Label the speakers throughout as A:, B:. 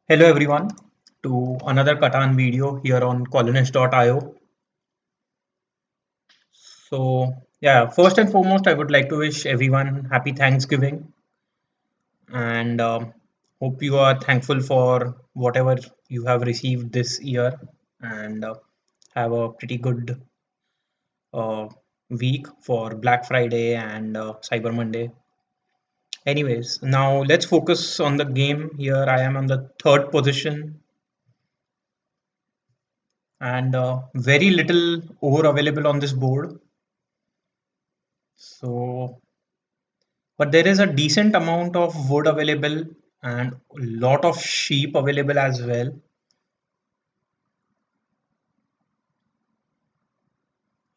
A: Hello everyone to another Catan video here on colonist.io. First and foremost, I would like to wish everyone happy Thanksgiving and hope you are thankful for whatever you have received this year and have a pretty good uh, week for Black Friday and Cyber Monday. Anyways, now let's focus on the game. Here I am on the third position and very little ore available on this board. So, but there is a decent amount of wood available and a lot of sheep available as well.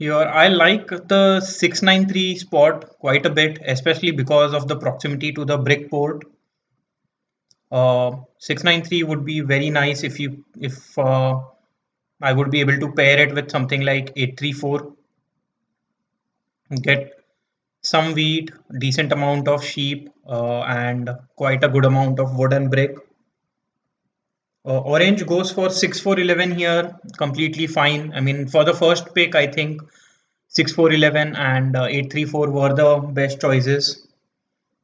A: Here, I like the 693 spot quite a bit, especially because of the proximity to the brick port. 693 would be very nice if I would be able to pair it with something like 834, get some wheat, decent amount of sheep, and quite a good amount of wood and brick. Orange goes for 6411 here, completely fine. I mean, for the first pick, I think 6411 and 834 were the best choices.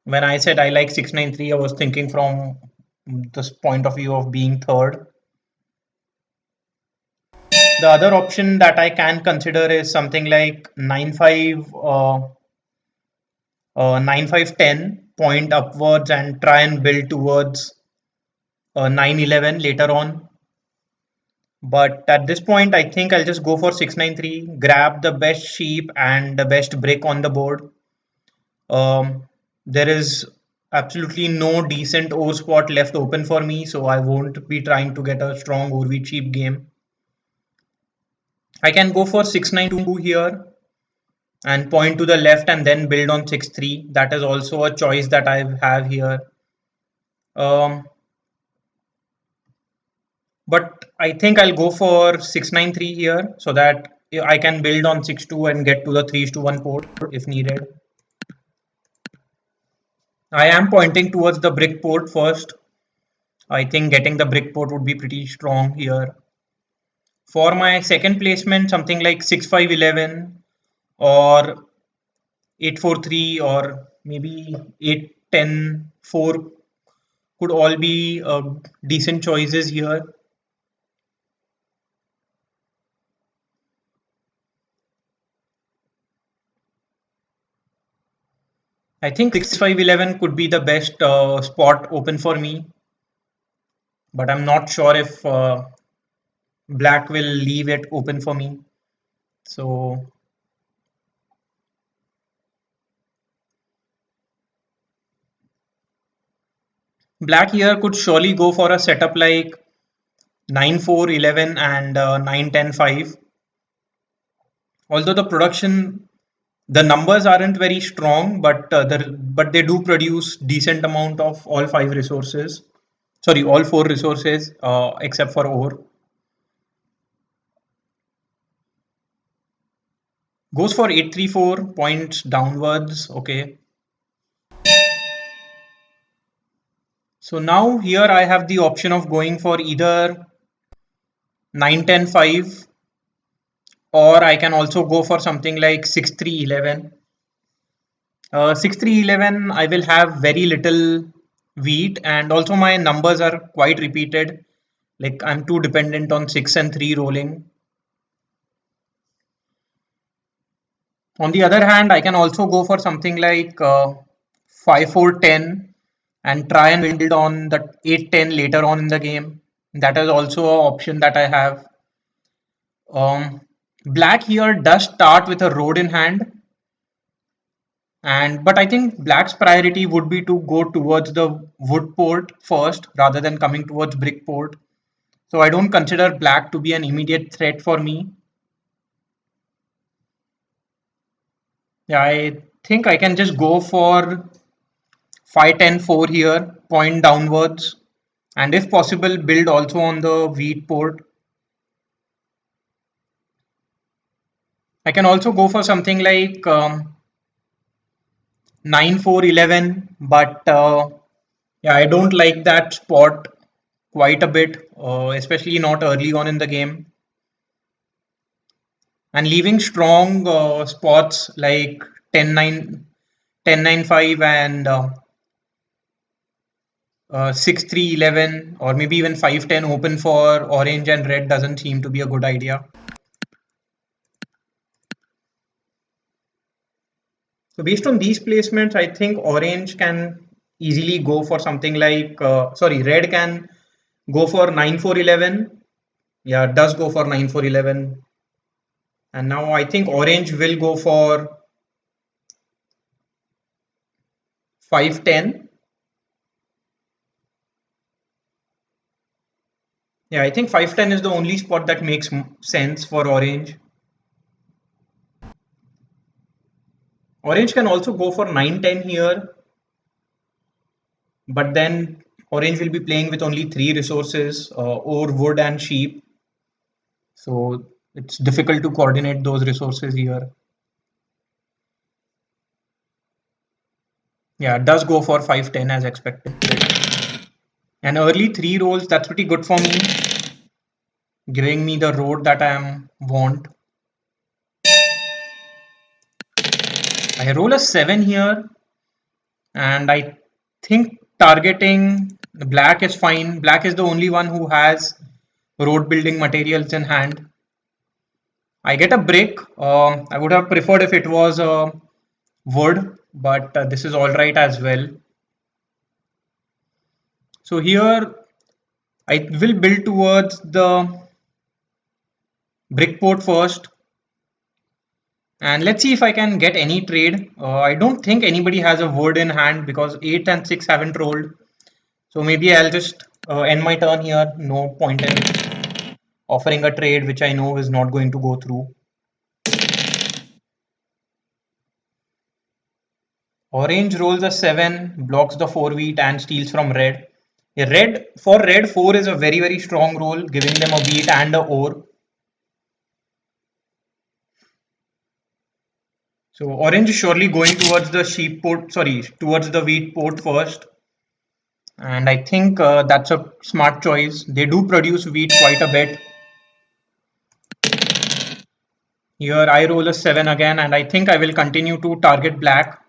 A: When I said I like 693, I was thinking from this point of view of being third. The other option that I can consider is something like 9510 point upwards and try and build towards 911 later on. But at this point, I think I'll just go for 693, grab the best sheep and the best brick on the board. There is absolutely no decent ore spot left open for me, so I won't be trying to get a strong ore wheat sheep game. I can go for 692 here and point to the left and then build on 6-3. That is also a choice that I have here. But I think I'll go for 693 here so that I can build on 6-2 and get to the 3-1 port if needed. I am pointing towards the brick port first. I think getting the brick port would be pretty strong here. For my second placement, something like 6-5-11 or 8-4-3 or maybe 8-10-4 could all be decent choices here. I think 6-5-11 could be the best spot open for me, but I'm not sure if black will leave it open for me. So black here could surely go for a setup like 9-4-11 and 9-10-5. Although the numbers aren't very strong, but they do produce decent amount of all five resources. Sorry, all four resources except for ore. Goes for 834 points downwards. Okay. So now here I have the option of going for either 9-10-5 or I can also go for something like 6-3-11. 6-3-11 I will have very little wheat and also my numbers are quite repeated. Like I'm too dependent on 6 and 3 rolling. On the other hand, I can also go for something like 5-4-10 and try and build on the 8-10 later on in the game. That is also an option that I have. Black here does start with a road in hand, but I think black's priority would be to go towards the wood port first rather than coming towards brick port. So I don't consider black to be an immediate threat for me. Yeah, I think I can just go for 5-10-4 here, point downwards, and if possible, build also on the wheat port. I can also go for something like 9-4-11, but yeah, I don't like that spot quite a bit, especially not early on in the game, and leaving strong spots like 10-9, 10-9-5 and 6-3-11, or maybe even 5-10 open for orange and red doesn't seem to be a good idea. So based on these placements, I think orange can easily go for something like, sorry, red can go for 9-4-11. Yeah, it does go for 9-4-11. And now I think orange will go for 5-10. Yeah, I think 5-10 is the only spot that makes sense for orange. Orange can also go for 9-10 here, but then orange will be playing with only 3 resources, ore, wood, and sheep. So it's difficult to coordinate those resources here. Yeah, it does go for 5-10 as expected. And early 3 rolls, that's pretty good for me, giving me the road that I want. I roll a 7 here, and I think targeting the black is fine. Black is the only one who has road building materials in hand. I get a brick. I would have preferred if it was wood, but this is all right as well. So here I will build towards the brick port first, and let's see if I can get any trade. I don't think anybody has a wood in hand because 8 and 6 haven't rolled. So maybe I'll just end my turn here. No point in offering a trade which I know is not going to go through. Orange rolls a 7, blocks the 4 wheat and steals from red. For red 4 is a very strong roll, giving them a wheat and a ore. So orange is surely going towards the sheep port, sorry, towards the wheat port first. And I think that's a smart choice. They do produce wheat quite a bit. Here I roll a 7 again, and I think I will continue to target black.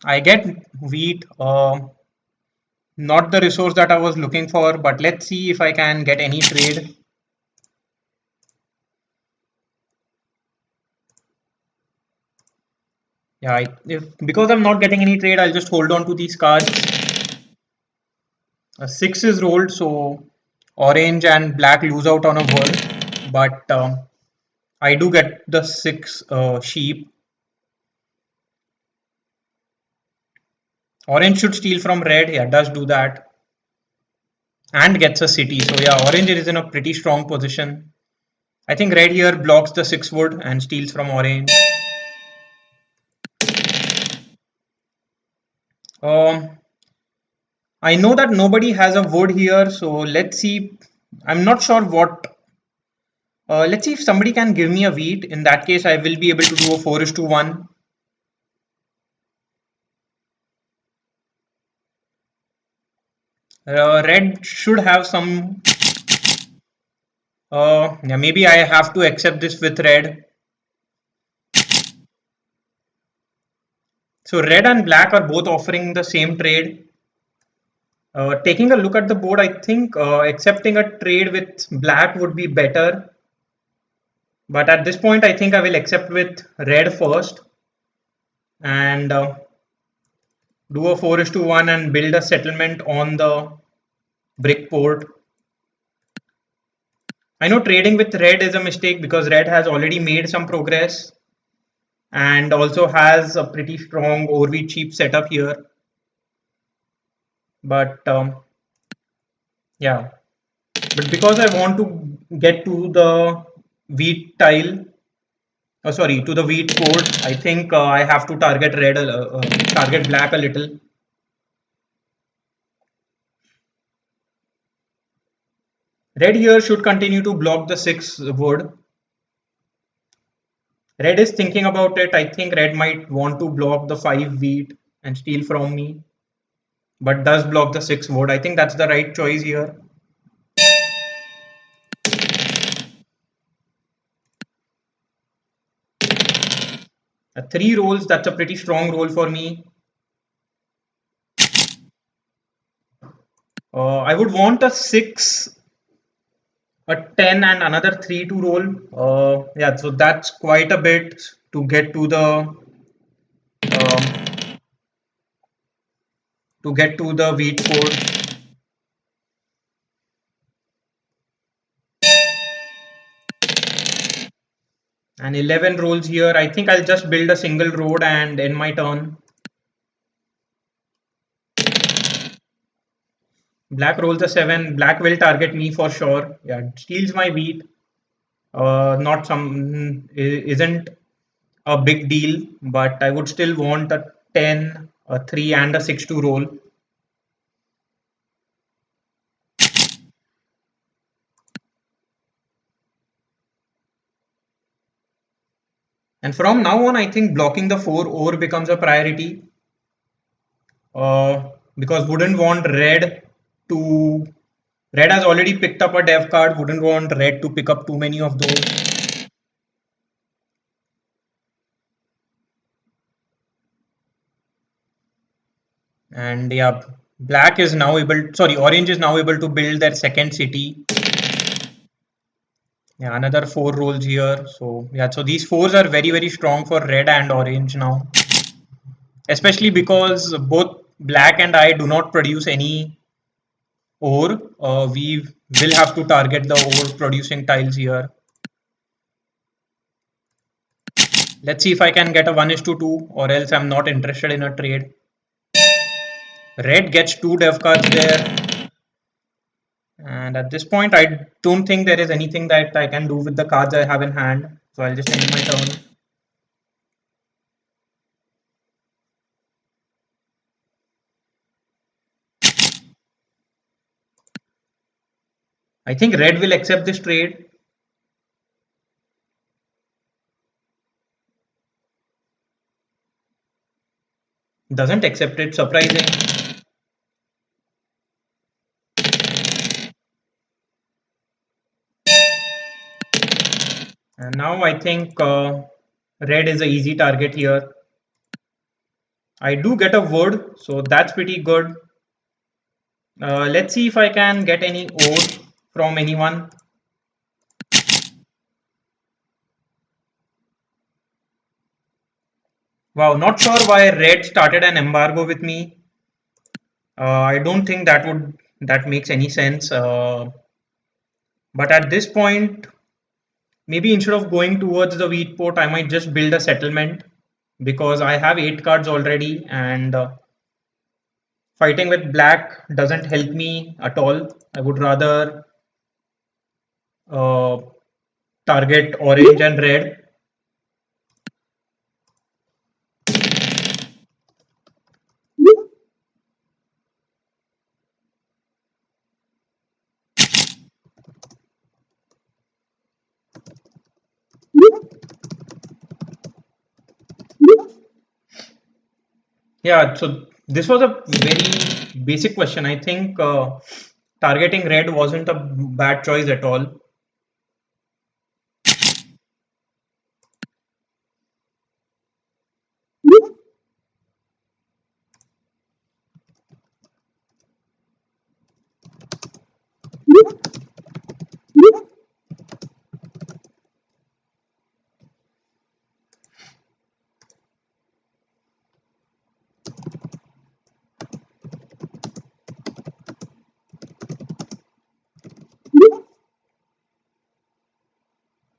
A: I get wheat, not the resource that I was looking for, but let's see if I can get any trade. Yeah, because I'm not getting any trade, I'll just hold on to these cards. A 6 is rolled, so orange and black lose out on a word, but I do get the 6 sheep. Orange should steal from red. Yeah, does do that. And gets a city. So yeah, orange is in a pretty strong position. I think red here blocks the 6 wood and steals from orange. I know that nobody has a wood here, so let's see. I'm not sure what. Let's see if somebody can give me a wheat. In that case, I will be able to do a 4:1. Red should have some. Yeah, maybe I have to accept this with red. So red and black are both offering the same trade. Taking a look at the board, I think accepting a trade with black would be better. But at this point, I think I will accept with red first and do a 4:1 and build a settlement on the brick port. I know trading with red is a mistake because red has already made some progress and also has a pretty strong overwheat cheap setup here. But yeah, but because I want to get to the wheat tile, sorry, to the wheat port, I think I have to target target black a little. Red here should continue to block the 6 wood. Red is thinking about it. I think red might want to block the 5 wheat and steal from me. but does block the 6 wood. I think that's the right choice here. Three rolls, that's a pretty strong roll for me. I would want a 6, a 10, and another 3 to roll. Yeah, so that's quite a bit to get um, to the wheat code. And 11 rolls here. I think I'll just build a single road and end my turn. Black rolls a 7. Black will target me for sure. Yeah, steals my wheat. Not some isn't a big deal, but I would still want a 10, a 3, and a 6 to roll. And from now on, I think blocking the 4 ore becomes a priority, because wouldn't want to. Red has already picked up a dev card, wouldn't want red to pick up too many of those. And yeah, orange is now able to build their second city. Yeah, another 4 rolls here. So yeah, so these fours are very, very strong for red and orange now. Especially because both black and I do not produce any ore. We will have to target the ore producing tiles here. Let's see if I can get a 1:2, or else I'm not interested in a trade. Red gets 2 dev cards there. And at this point, I don't think there is anything that I can do with the cards I have in hand. So I'll just end my turn. I think red will accept this trade. Doesn't accept it, surprising. And now I think red is an easy target here. I do get a wood, so that's pretty good. Let's see if I can get any ore from anyone. Wow, not sure why red started an embargo with me. I don't think that makes any sense. But at this point, maybe instead of going towards the wheat port, I might just build a settlement, because I have 8 cards already, and fighting with black doesn't help me at all. I would rather uh, target orange and red. Yeah, so this was a very basic question. I think targeting red wasn't a bad choice at all.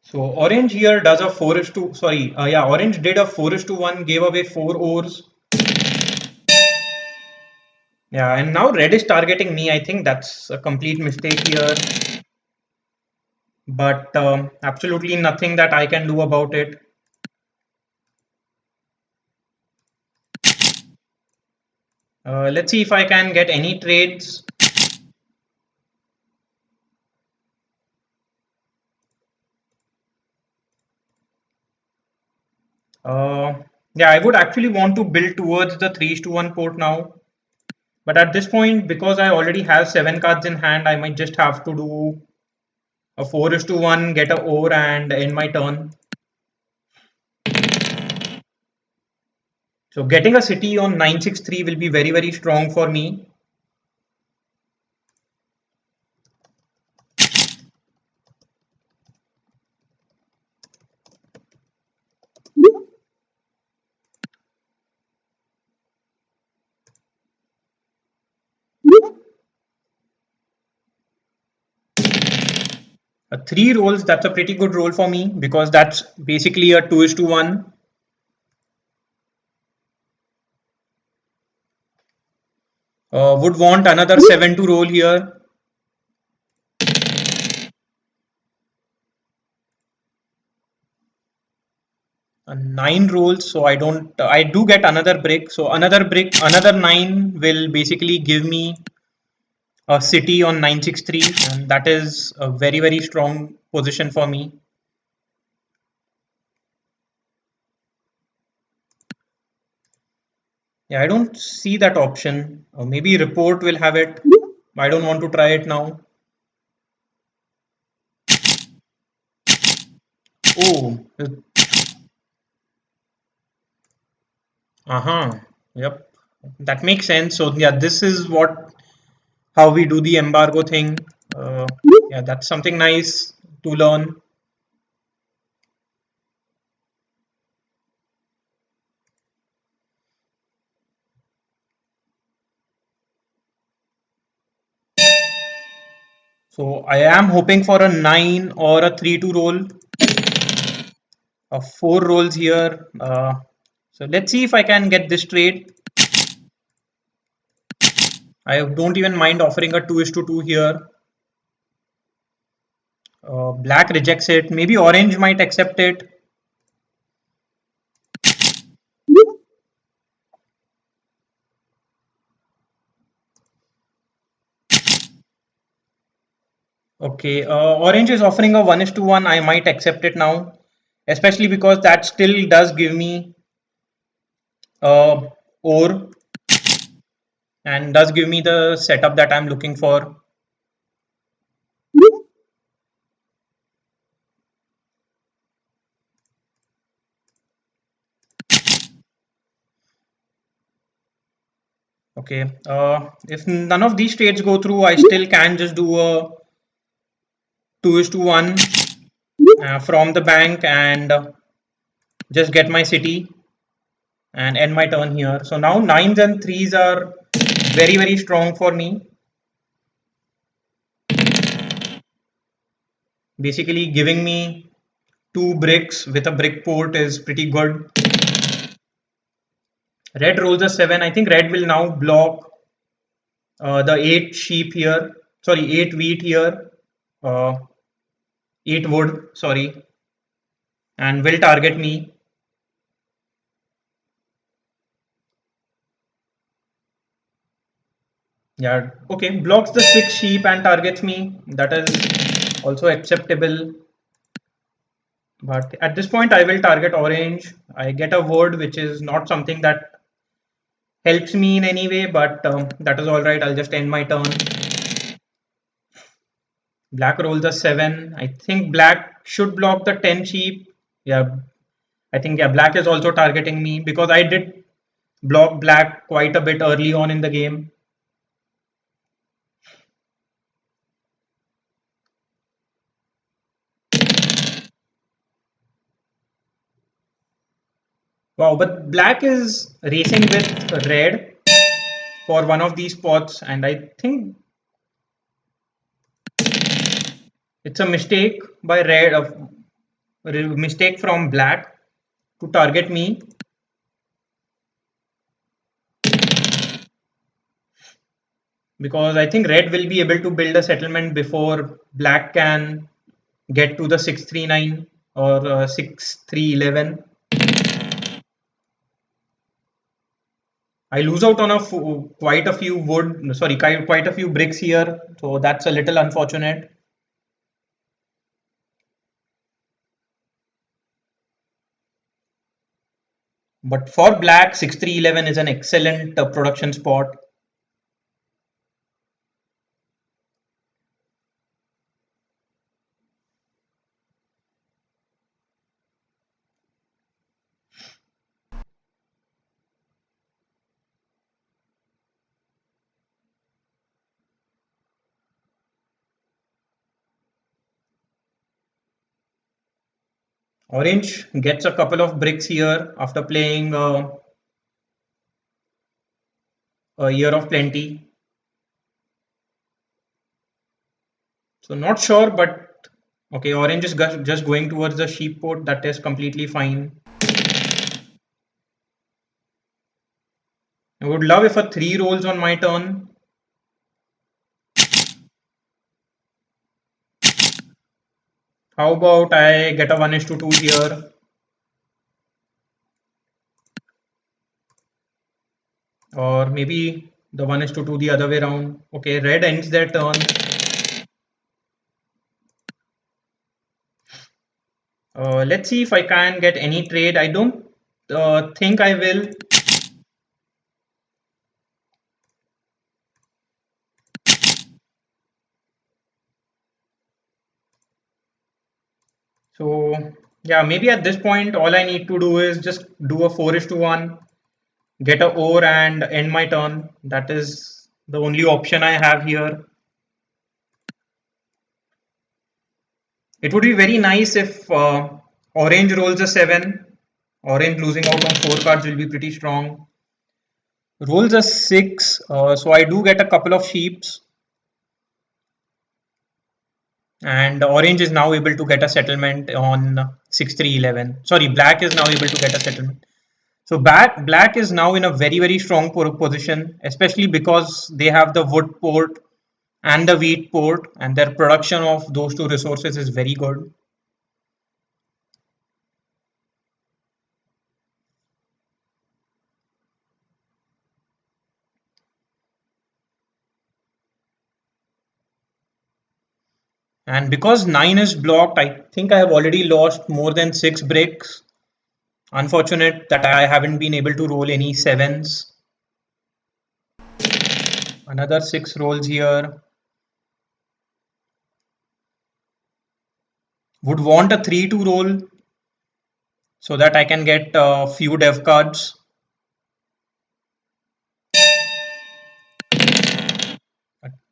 A: So orange here does a 4 is to sorry, yeah, orange did a 4 is to 1, gave away 4 ores. Yeah, and now red is targeting me. I think that's a complete mistake here, but absolutely nothing that I can do about it. Let's see if I can get any trades. Uh, yeah, I would actually want to build towards the 3:1 port now. But at this point, because I already have 7 cards in hand, I might just have to do a 4:1, get a ore and end my turn. So getting a city on 963 will be very, very strong for me. Three rolls, that's a pretty good roll for me because that's basically a 2:1. Would want another 7 to roll here. Nine rolls, so I don't. I do get another brick. So another brick, another 9 will basically give me a city on 963, and that is a very, very strong position for me. Yeah, I don't see that option. Maybe report will have it. I don't want to try it now. Oh, uh-huh. Yep. That makes sense. So yeah, this is what how we do the embargo thing. Yeah, that's something nice to learn. So I am hoping for a 9 or a 3 to roll. 4 rolls here. So let's see if I can get this trade. I don't even mind offering a 2:2 here. Black rejects it. Maybe orange might accept it. Okay, orange is offering a 1:1. I might accept it now, especially because that still does give me ore and does give me the setup that I'm looking for. Okay, if none of these trades go through, I still can just do a 2:1 from the bank and just get my city and end my turn here. So now 9s and 3s are very, very strong for me. Basically giving me 2 bricks with a brick port is pretty good. Red rolls a 7. I think red will now block the 8 sheep here. Sorry, 8 wheat here. Uh, 8 wood, sorry. And will target me. Yeah, okay. Blocks the 6 sheep and targets me. That is also acceptable. But at this point, I will target orange. I get a word which is not something that helps me in any way, but that is all right. I'll just end my turn. Black rolls a 7. I think black should block the 10 sheep. Yeah, I think yeah, black is also targeting me because I did block black quite a bit early on in the game. Wow, but black is racing with red for one of these spots, and I think it's a mistake by red, mistake from black to target me. Because I think red will be able to build a settlement before black can get to the 639 or 6311. I lose out on quite a few wood, sorry, quite a few bricks here, so that's a little unfortunate. But for black, 6311 is an excellent production spot. Orange gets a couple of bricks here after playing a year of plenty. So not sure, but okay, orange is just going towards the sheep port. That is completely fine. I would love if a 3 rolls on my turn. How about I get a 1 is to 2 here, or maybe the 1 is to 2 the other way around. Okay, red ends their turn. Let's see if I can get any trade. I don't think I will. So yeah, maybe at this point, all I need to do is just do a 4 is to 1, get a ore and end my turn. That is the only option I have here. It would be very nice if orange rolls a 7. Orange losing out on 4 cards will be pretty strong. Rolls a 6, so I do get a couple of sheeps. And orange is now able to get a settlement on 6-3-11. Sorry, black is now able to get a settlement. So black is now in a very strong position, especially because they have the wood port and the wheat port, and their production of those two resources is very good. And because 9 is blocked, I think I have already lost more than 6 bricks. Unfortunate that I haven't been able to roll any 7s. Another 6 rolls here. Would want a 3 to roll so that I can get a few dev cards.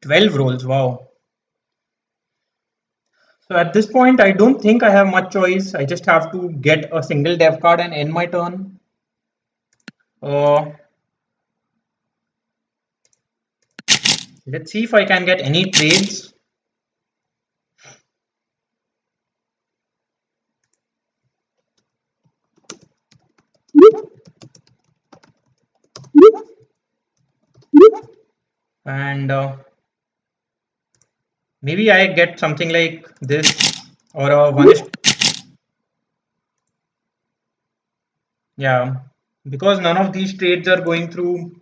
A: 12 rolls, wow. So at this point, I don't think I have much choice. I just have to get a single dev card and end my turn. Uh, let's see if I can get any trades. And maybe I get something like this or a 1 is, yeah, because none of these trades are going through.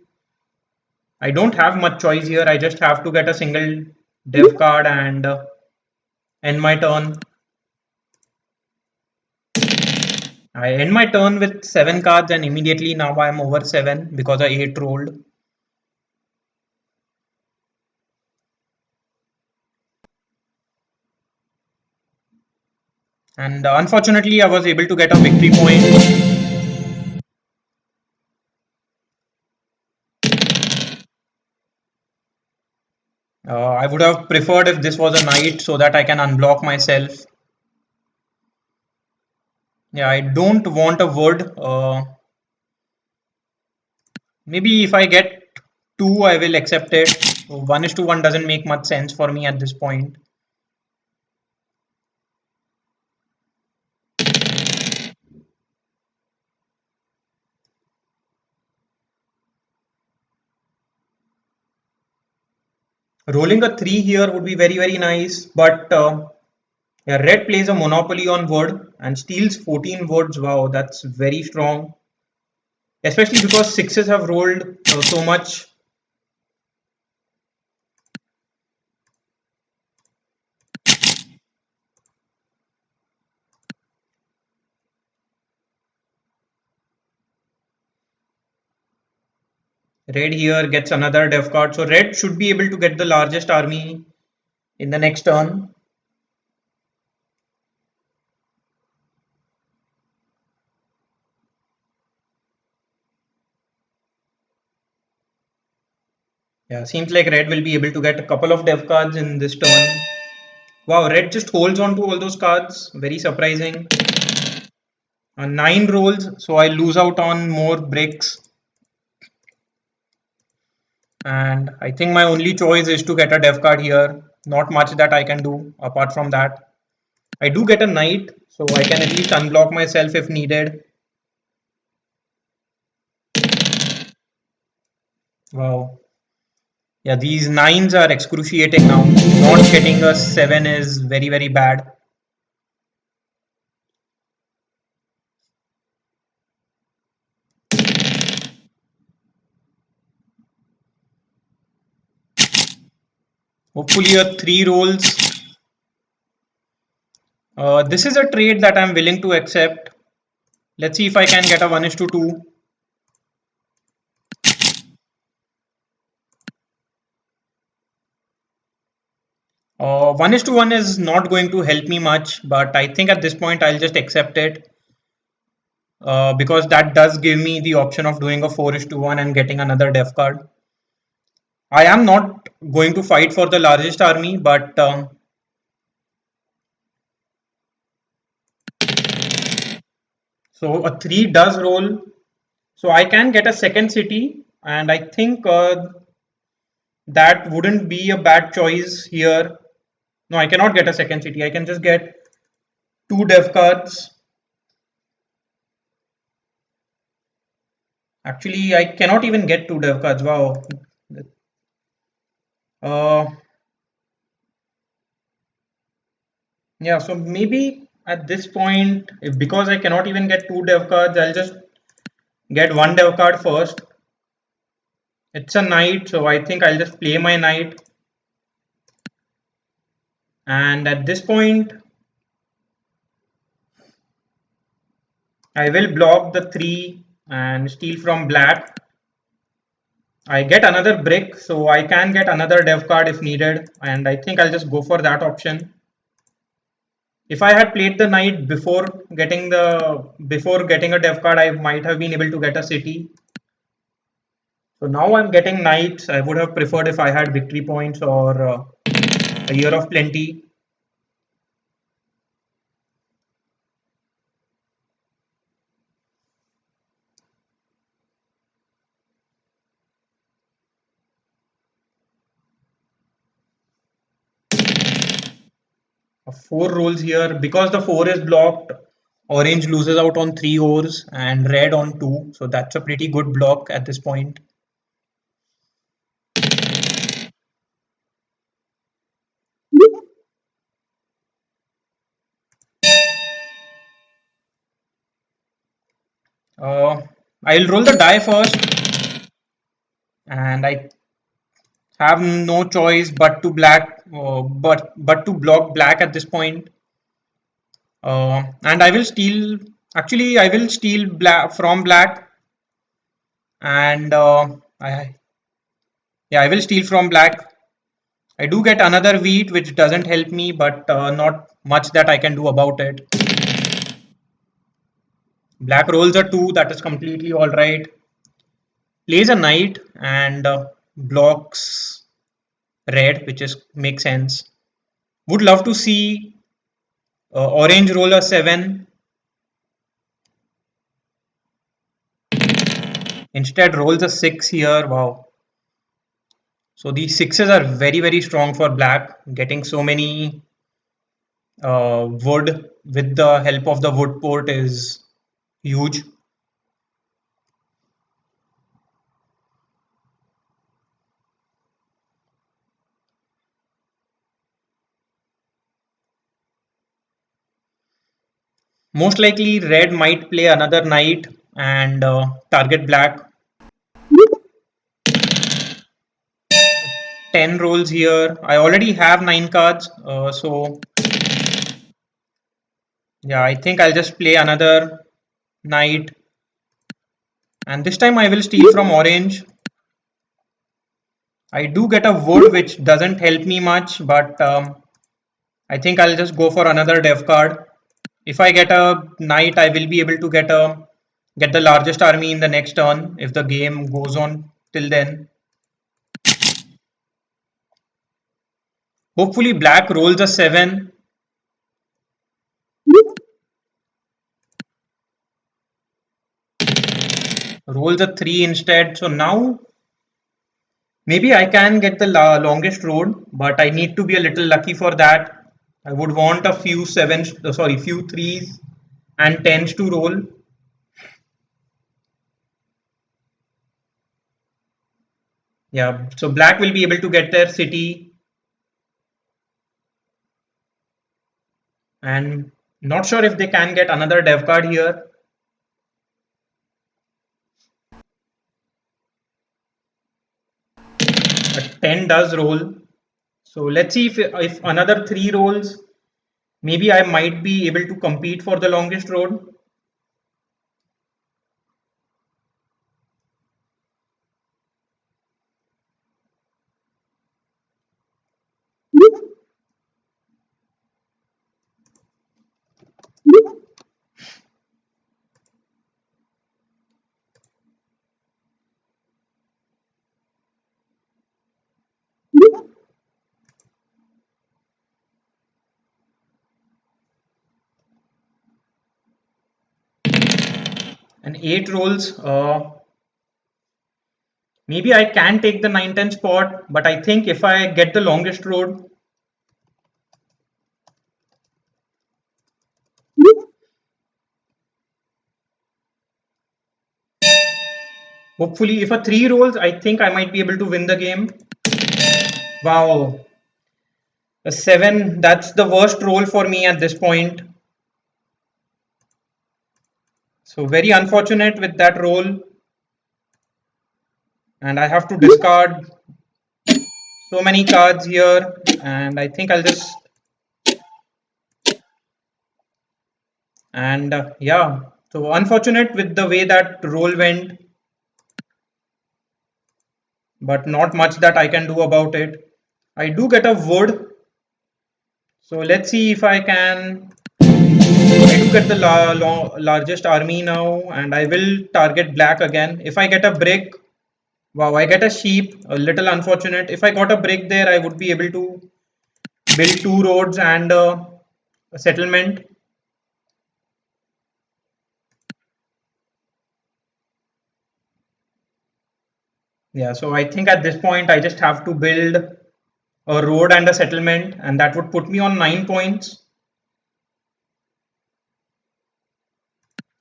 A: I don't have much choice here. I just have to get a single dev card and end my turn. I end my turn with 7 cards and immediately now I am over 7 because I 8 rolled. And unfortunately, I was able to get a victory point. I would have preferred if this was a knight so that I can unblock myself. Yeah, I don't want a wood. Maybe if I get 2, I will accept it. So 1 is to 1 doesn't make much sense for me at this point. Rolling a 3 here would be very nice, but yeah, red plays a monopoly on wood and steals 14 woods. Wow, that's very strong. Especially because sixes have rolled so much. Red here gets another dev card. So red should be able to get the largest army in the next turn. Yeah, seems like red will be able to get a couple of dev cards in this turn. Wow, red just holds on to all those cards. Very surprising. Nine rolls, so I lose out on more bricks. And I think my only choice is to get a dev card here. Not much that I can do apart from that. I do get a knight, so I can at least unblock myself if needed. Wow. Yeah, these nines are excruciating now. Not getting a seven is very, very bad. Hopefully, a three rolls. This is a trade that I'm willing to accept. Let's see if I can get a 1 is to 2. 1 is to 1 is not going to help me much, but I think at this point I'll just accept it because that does give me the option of doing a 4 is to 1 and getting another dev card. I am not going to fight for the largest army, but so a 3 does roll. So I can get a second city, and I think that wouldn't be a bad choice here. No, I cannot get a second city. I can just get two dev cards. Actually, I cannot even get two dev cards. Wow. Uh, yeah, so maybe at this point, if because I cannot even get two dev cards, I'll just get one dev card first. It's a knight, so I think I'll just play my knight. And at this point, I will block the 3 and steal from black. I get another brick, so I can get another dev card if needed, and I think I'll just go for that option. If I had played the knight before getting a dev card, I might have been able to get a city. So now I'm getting knights. I would have preferred if I had victory points or a year of plenty. Four rolls here because the 4 is blocked. Orange loses out on 3 ores and red on 2. So that's a pretty good block at this point. I'll roll the die first, and I have no choice but to block black at this point. And I will steal. Actually, I will steal black from black, and I will steal from black. I do get another wheat, which doesn't help me, but not much that I can do about it. Black rolls a 2, that is completely all right. Plays a knight and blocks red, which is makes sense. Would love to see orange roll a 7. Instead rolls a 6 here. Wow. So these sixes are very, very strong for black. Getting so many wood with the help of the wood port is huge. Most likely red might play another knight and target black. 10 rolls here. I already have 9 cards. So yeah, I think I'll just play another knight. And this time I will steal from orange. I do get a wood which doesn't help me much, but I think I'll just go for another dev card. If I get a knight, I will be able to get the largest army in the next turn if the game goes on till then. Hopefully black rolls a 7. rolls a 3 instead. So now maybe I can get the longest road, but I need to be a little lucky for that. I would want a few sevens, sorry, few threes and tens to roll. Yeah, so black will be able to get their city, and not sure if they can get another dev card here. A 10 does roll. So let's see if another 3 rolls, maybe I might be able to compete for the longest road. And 8 rolls. Maybe I can take the 9-10 spot, but I think if I get the longest road, hopefully if a 3 rolls, I think I might be able to win the game. Wow, a 7, that's the worst roll for me at this point. So very unfortunate with that roll, and I have to discard so many cards here, and I think I'll just, and yeah, so unfortunate with the way that roll went, but not much that I can do about it. I do get a wood, so let's see if I can. I do get the largest army now, and I will target black again. If I get a brick, wow, I get a sheep, a little unfortunate. If I got a brick there, I would be able to build 2 roads and a settlement. Yeah, so I think at this point I just have to build a road and a settlement, and that would put me on 9 points.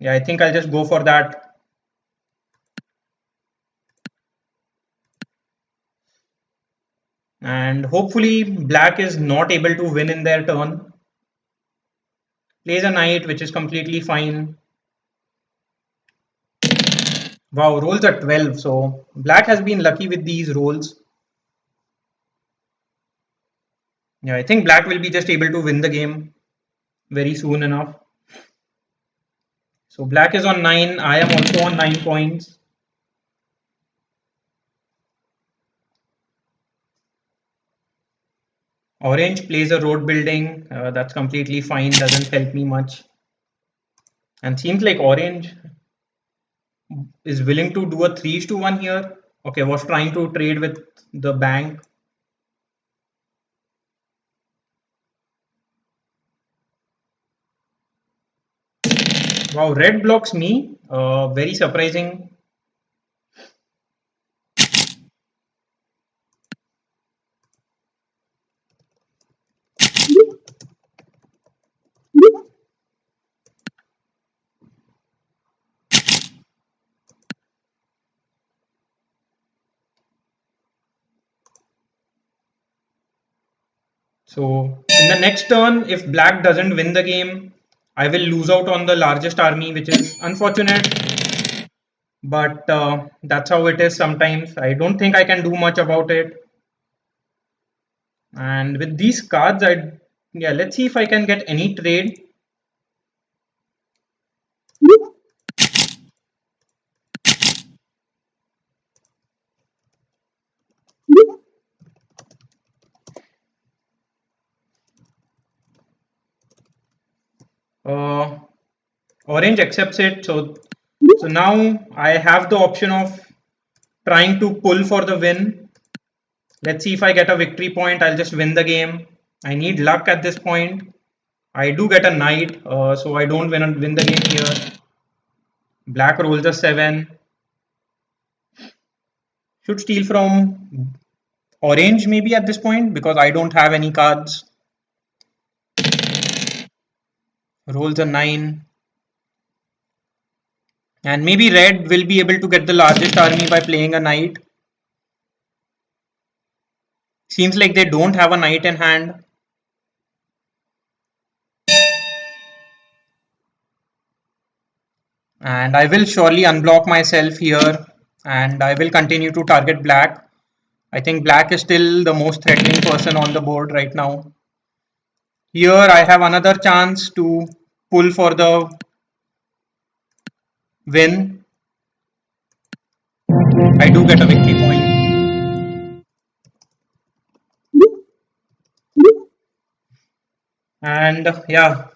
A: Yeah, I think I'll just go for that. And hopefully black is not able to win in their turn. Plays a knight, which is completely fine. Wow, rolls are 12. So black has been lucky with these rolls. Yeah, I think black will be just able to win the game very soon enough. So black is on 9. I am also on 9 points. Orange plays a road building. That's completely fine. Doesn't help me much. And seems like orange is willing to do a 3-1 here. Okay, was trying to trade with the bank. Wow, red blocks me. Very surprising. So in the next turn, if black doesn't win the game, I will lose out on the largest army, which is unfortunate. But that's how it is sometimes. I don't think I can do much about it. And with these cards, yeah, let's see if I can get any trade. Uh, Orange accepts it. So now I have the option of trying to pull for the win. Let's see if I get a victory point. I'll just win the game. I need luck at this point. I do get a knight, so I don't win the game here. Black rolls a 7. Should steal from orange maybe at this point because I don't have any cards. Rolls a 9. And maybe red will be able to get the largest army by playing a knight. Seems like they don't have a knight in hand. And I will surely unblock myself here and I will continue to target black. I think black is still the most threatening person on the board right now. Here I have another chance to pull for the win. I do get a victory point. And yeah,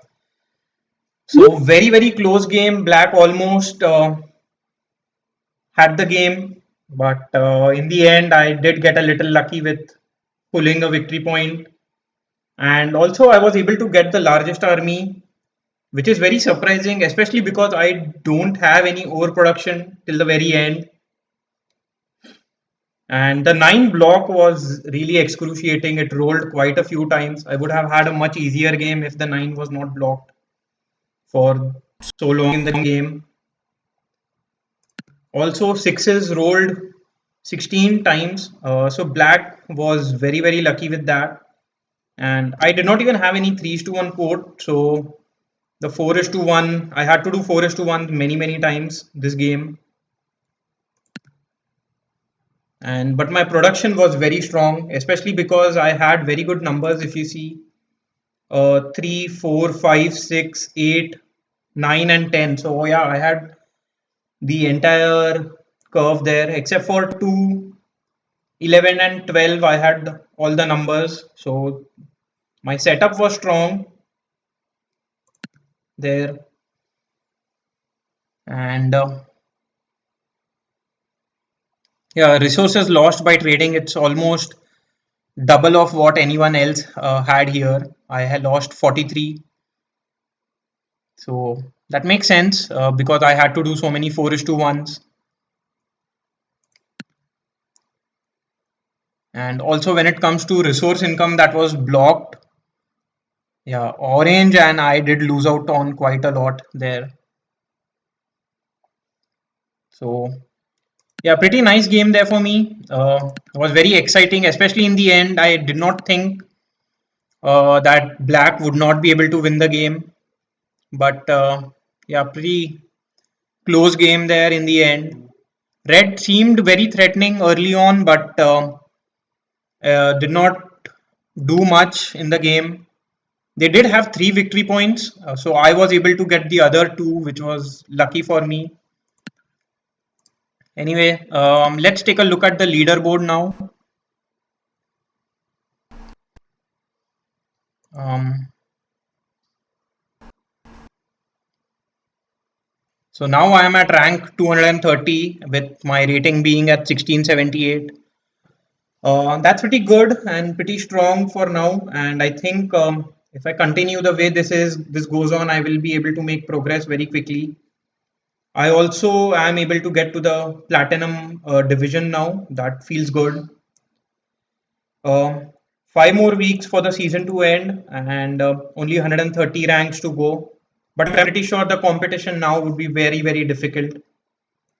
A: so very close game. Black almost had the game, but in the end I did get a little lucky with pulling a victory point. And also I was able to get the largest army, which is very surprising, especially because I don't have any overproduction till the very end. And the 9 block was really excruciating. It rolled quite a few times. I would have had a much easier game if the 9 was not blocked for so long in the game. Also, sixes rolled 16 times. So black was very lucky with that. And I did not even have any 3 to 1 port. So the 4 to 1, I had to do 4 to 1 many times this game. And but my production was very strong, especially because I had very good numbers. If you see 3, 4, 5, 6, 8, 9 and 10. So yeah, I had the entire curve there except for 2, 11 and 12. I had all the numbers. So my setup was strong there. And yeah, resources lost by trading. It's almost double of what anyone else had here. I had lost 43. So that makes sense because I had to do so many 4 to 1s. And also when it comes to resource income that was blocked, yeah, orange and I did lose out on quite a lot there. So yeah, pretty nice game there for me. It was very exciting, especially in the end. I did not think that black would not be able to win the game. But yeah, pretty close game there in the end. Red seemed very threatening early on, but did not do much in the game. They did have 3 victory points, so I was able to get the other 2, which was lucky for me. Anyway, let's take a look at the leaderboard now. Um, so now I am at rank 230 with my rating being at 1678. That's pretty good and pretty strong for now. And I think if I continue the way this goes on, I will be able to make progress very quickly. I also am able to get to the platinum division now. That feels good. Uh, 5 more weeks for the season to end and only 130 ranks to go. But I'm pretty sure the competition now would be very difficult.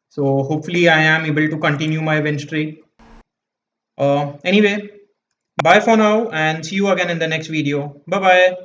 A: So hopefully I am able to continue my win streak. Anyway, bye for now and see you again in the next video. Bye bye.